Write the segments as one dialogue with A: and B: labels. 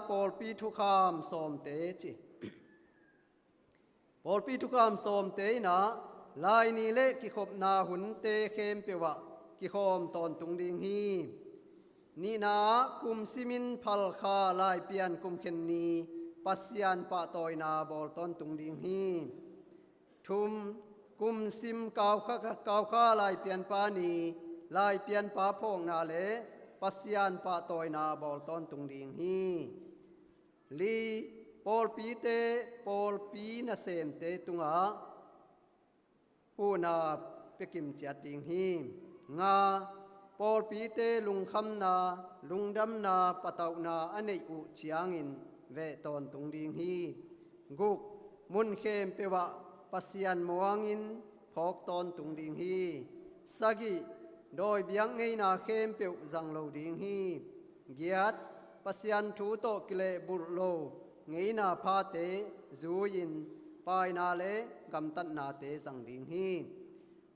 A: ปอลปีทุคามสมเตจิปอลปีทุคามสมเตนะลายนี้เลกิขบนาหุนเตเข้มเปวะกิโคมตอนตุงดิงฮีนี่นากุมซิมินพัลคาลายเปียนกุมเข็นนีปัสยานปะตอยนาบอลตอนตุงดิงฮีทุมกุมซิมกาวข้าลายเปียนปานีลายเปียนปาพงนาเลปัสยานปะตอยนาบอลตอนตุงดิงฮีลีปอลปีเตปอลปีนาเซมเตตุงาปูนาเปกิมจัดดิงฮีงาปอลปีเตลุงคำนาลุงดำนาปะเตานาอเนอุเชียงินเวตอนตุงดิงฮีกุกมุนเข้มเปวะปัสยันมวงอินพอกตอนตุงดิงฮีสกิโดยเบียงไงนาเข้มเปียวจังโลดิงฮีเกียรติปัสยันทูโตกิเลบุรโลไงนาพาเตจูยินปายนาเลกำตันนาเตจังดิงฮี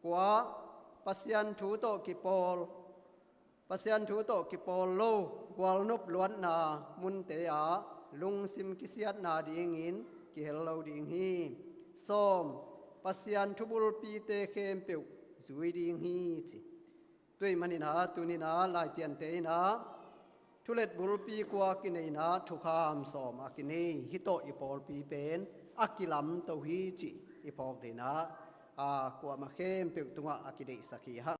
A: กว่าปัสยันทูโตกิปอลปัสยันทูโตกิปอลโลกวลนุบล้วนนามุนเตอาลุงซิมกิเสียดนาดิงอินกิเฮลโลดิงฮีส้มปัสยันทุบุลปีเตเข้มเปียวจุยดิงฮีจิด้วยมันินาตุนินาลายเปียนเตนาทุเลตบุลปีกว่ากินในนาทุคามสอมอากินีฮิโตอิปอลปีเป็นอากิลัมเตฮีจิอิพอกเดนากว่ามาเข้มเปียวตุงอากิเดสักีฮะ